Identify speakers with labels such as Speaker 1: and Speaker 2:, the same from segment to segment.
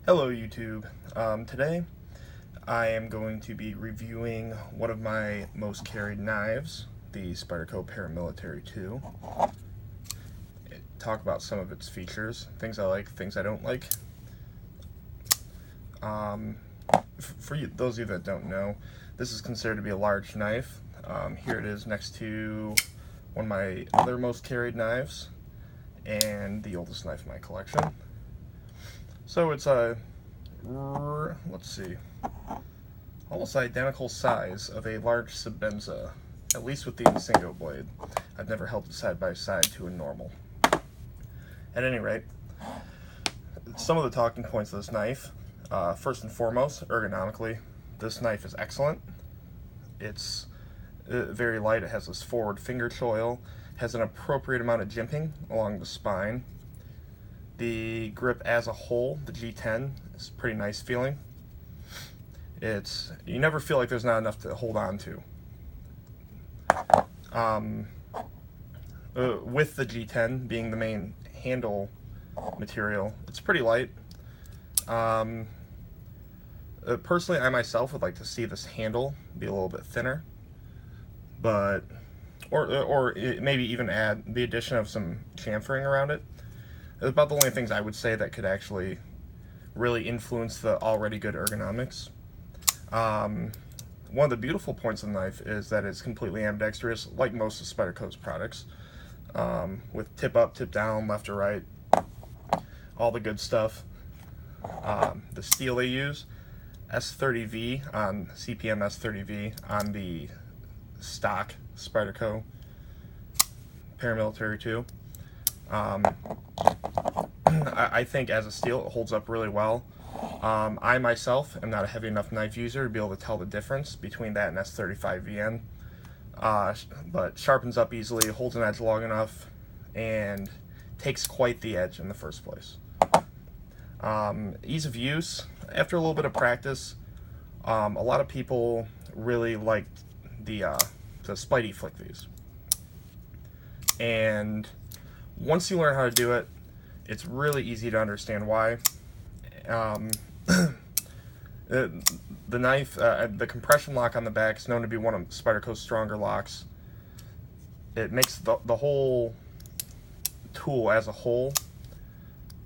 Speaker 1: Hello YouTube. Today I am going to be reviewing one of my most carried knives, the Spyderco Paramilitary 2. Talk about some of its features, things I like, things I don't like. For those of you that don't know, this is considered to be a large knife. Here it is next to one of my other most carried knives and the oldest knife in my collection. So it's a, let's see, almost identical size of a large Sebenza, at least with the Insingo blade. I've never held it side by side to a normal. At any rate, some of the talking points of this knife. First and foremost, ergonomically, this knife is excellent. It's very light. It has this forward finger choil, has an appropriate amount of jimping along the spine. The grip as a whole, the G10, is pretty nice feeling. You never feel like there's not enough to hold on to. With the G10 being the main handle material, it's pretty light. Personally, I myself would like to see this handle be a little bit thinner, but or maybe even add the addition of some chamfering around it. It's about the only things I would say that could actually really influence the already good ergonomics. One of the beautiful points of the knife is that it's completely ambidextrous, like most of Spyderco's products, with tip up, tip down, left or right, all the good stuff. The steel they use, S30V on CPM S30V on the stock Spyderco Paramilitary 2. I think as a steel it holds up really well. I myself am not a heavy enough knife user to be able to tell the difference between that and S35VN, but sharpens up easily, holds an edge long enough, and takes quite the edge in the first place. Ease of use, after a little bit of practice, a lot of people really liked the Spidey flick these. And once you learn how to do it, it's really easy to understand why. The knife, the compression lock on the back is known to be one of Spyderco's stronger locks. It makes the whole tool as a whole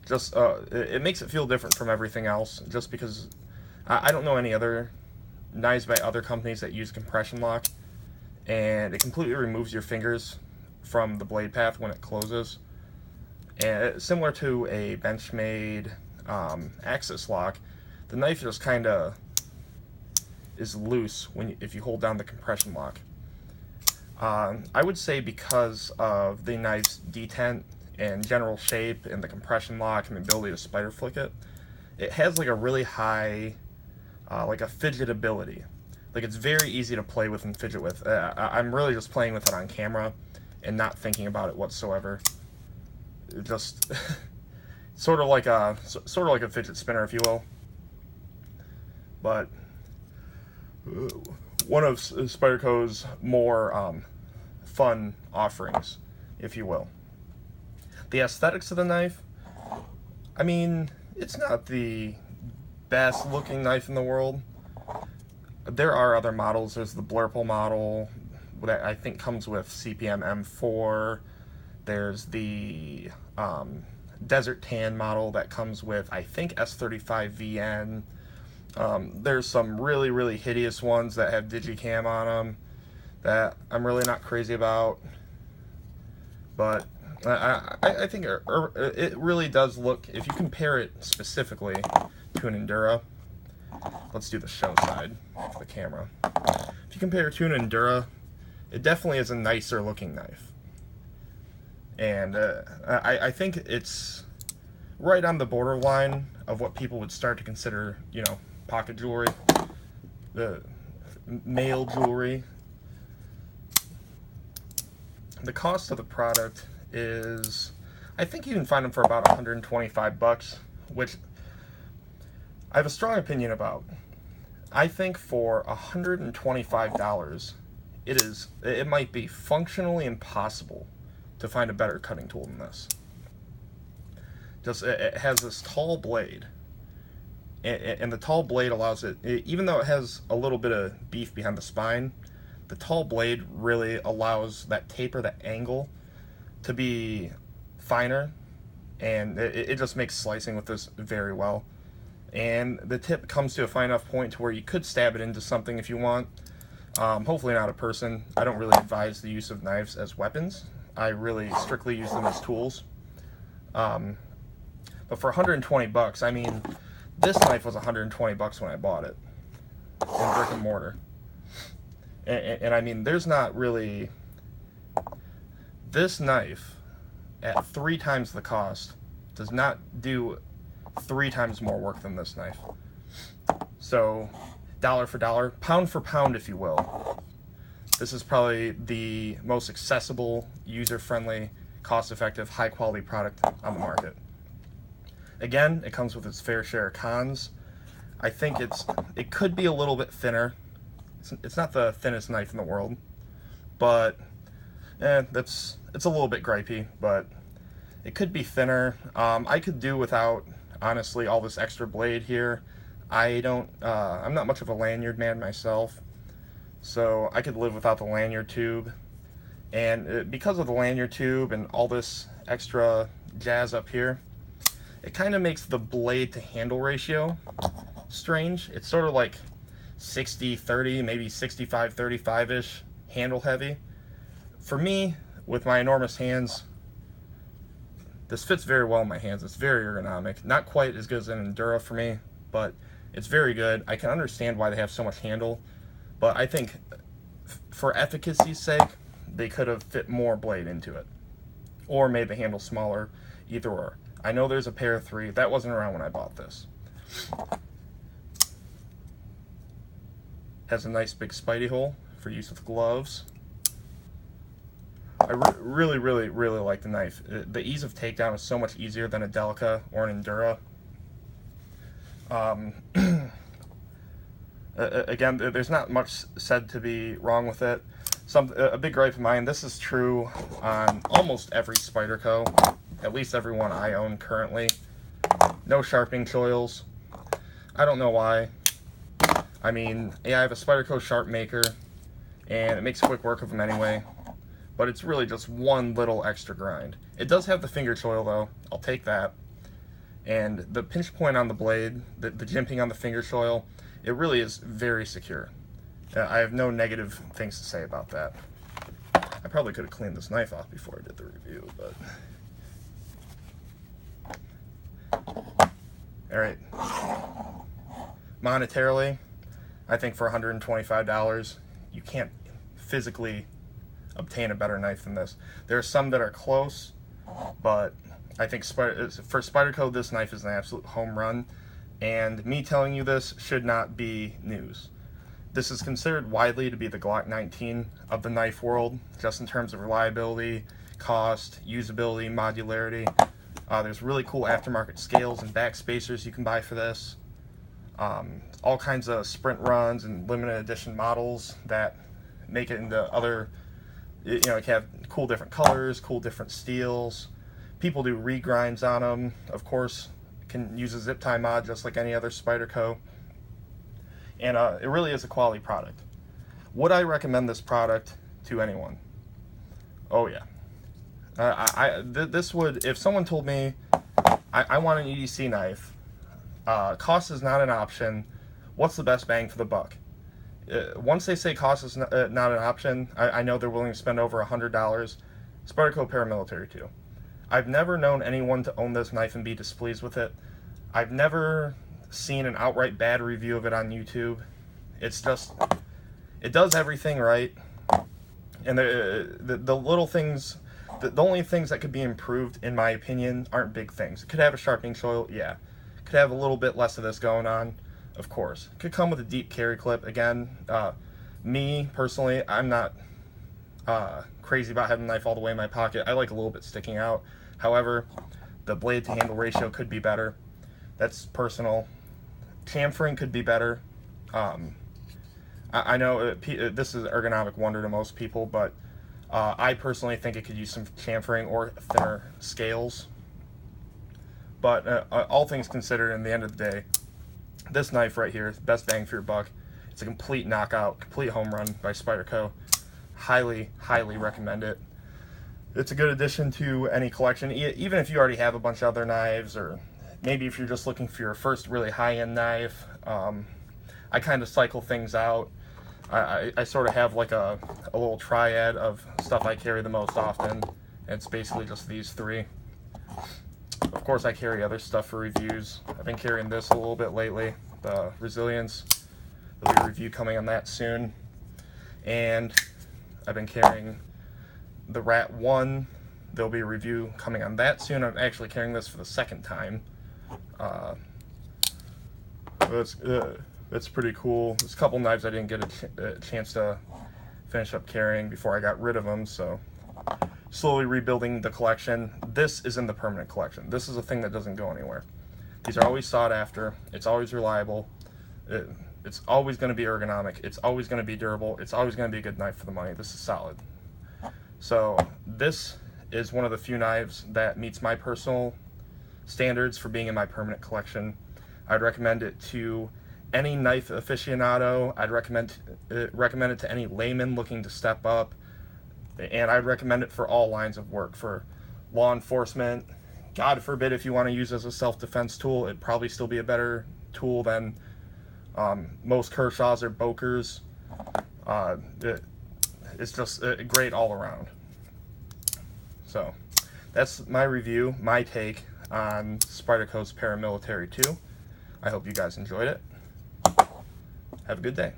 Speaker 1: just it makes it feel different from everything else, just because I don't know any other knives by other companies that use compression lock, and it completely removes your fingers from the blade path when it closes. And similar to a Benchmade Axis lock, the knife just kind of is loose if you hold down the compression lock. I would say because of the knife's detent and general shape and the compression lock and the ability to spider flick it, it has like a really high, like a fidget ability. Like it's very easy to play with and fidget with. I'm really just playing with it on camera and not thinking about it whatsoever. It just sort of like a fidget spinner, if you will. But one of Spyderco's more fun offerings, if you will. The aesthetics of the knife, I mean, it's not the best looking knife in the world. There are other models. There's the Blurple model that I think comes with CPM M4. There's the Desert Tan model that comes with, I think, S35VN. There's some really, really hideous ones that have Digicam on them that I'm really not crazy about. But I think it really does look, if you compare it specifically to an Endura, let's do the show side of the camera. If you compare it to an Endura, it definitely is a nicer looking knife. And I think it's right on the borderline of what people would start to consider, you know, pocket jewelry, the male jewelry. The cost of the product is, I think you can find them for about $125, which I have a strong opinion about. I think for $125, it might be functionally impossible to find a better cutting tool than this. It has this tall blade and the tall blade allows it, even though it has a little bit of beef behind the spine, the tall blade really allows that taper, that angle, to be finer, and it just makes slicing with this very well. And the tip comes to a fine enough point to where you could stab it into something if you want. Hopefully not a person. I don't really advise the use of knives as weapons. I really strictly use them as tools. But for 120 bucks, I mean, this knife was 120 bucks when I bought it in brick and mortar. And I mean, there's not really, this knife at 3 times the cost does not do 3 times more work than this knife. So, dollar for dollar, pound for pound, if you will, this is probably the most accessible, user-friendly, cost-effective, high-quality product on the market. Again, it comes with its fair share of cons. I think it could be a little bit thinner. It's not the thinnest knife in the world, but it's a little bit gripey, but it could be thinner. I could do without, honestly, all this extra blade here. I'm not much of a lanyard man myself, so I could live without the lanyard tube. And because of the lanyard tube and all this extra jazz up here, it kind of makes the blade to handle ratio strange. It's sort of like 60-30, maybe 65-35-ish handle heavy. For me, with my enormous hands, this fits very well in my hands. It's very ergonomic. Not quite as good as an Endura for me, but it's very good. I can understand why they have so much handle, but I think for efficacy's sake, they could have fit more blade into it, or made the handle smaller, either or. I know there's a pair of 3. That wasn't around when I bought this. Has a nice big spidey hole for use with gloves. I really, really, really like the knife. The ease of takedown is so much easier than a Delica or an Endura. Again, there's not much said to be wrong with it. A big gripe of mine, this is true on almost every Spyderco, at least every one I own currently. No sharpening choils. I don't know why. I mean, yeah, I have a Spyderco sharp maker, and it makes quick work of them anyway, but it's really just one little extra grind. It does have the finger choil though, I'll take that. And the pinch point on the blade, the jimping on the finger choil, it really is very secure. I have no negative things to say about that. I probably could have cleaned this knife off before I did the review, but... Alright. Monetarily, I think for $125, you can't physically obtain a better knife than this. There are some that are close, but I think for Spyderco, this knife is an absolute home run, and me telling you this should not be news. This is considered widely to be the Glock 19 of the knife world, just in terms of reliability, cost, usability, modularity. There's really cool aftermarket scales and back spacers you can buy for this. All kinds of sprint runs and limited edition models that make it into other, it can have cool different colors, cool different steels. People do regrinds on them. Of course, can use a zip tie mod just like any other Spyderco. And it really is a quality product. Would I recommend this product to anyone? Oh yeah. This would, if someone told me I want an EDC knife, cost is not an option, what's the best bang for the buck? Once they say cost is not an option, I know they're willing to spend over $100. Spyderco Paramilitary too. I've never known anyone to own this knife and be displeased with it. I've never seen an outright bad review of it on YouTube. It's just, it does everything right, and the little things, the only things that could be improved, in my opinion, aren't big things. It could have a sharpening choil, yeah. Could have a little bit less of this going on, of course. Could come with a deep carry clip. Again, me personally, I'm not crazy about having the knife all the way in my pocket. I like a little bit sticking out. However, the blade to handle ratio could be better. That's personal. Chamfering could be better. I know this is an ergonomic wonder to most people, but I personally think it could use some chamfering or thinner scales. But all things considered, in the end of the day, This knife right here, best bang for your buck. It's a complete knockout, complete home run by Spyderco. Highly, highly recommend it. It's a good addition to any collection, even if you already have a bunch of other knives, or maybe if you're just looking for your first really high-end knife. I kind of cycle things out. I sort of have like a little triad of stuff I carry the most often. It's basically just these three. Of course, I carry other stuff for reviews. I've been carrying this a little bit lately, the Resilience. There'll be a review coming on that soon. And I've been carrying the Rat 1. There'll be a review coming on that soon. I'm actually carrying this for the second time. That's pretty cool. There's a couple knives I didn't get a chance to finish up carrying before I got rid of them, so slowly rebuilding the collection. This is in the permanent collection. This is a thing that doesn't go anywhere. These are always sought after. It's always reliable. It's always going to be ergonomic. It's always going to be durable. It's always going to be a good knife for the money. This is solid. So this is one of the few knives that meets my personal standards for being in my permanent collection. I'd recommend it to any knife aficionado. I'd recommend it to any layman looking to step up. And I'd recommend it for all lines of work, for law enforcement. God forbid if you want to use it as a self-defense tool, it'd probably still be a better tool than most Kershaws or Bokers. It's just great all around. So that's my review, my take on Spyderco's Paramilitary 2. I hope you guys enjoyed it. Have a good day.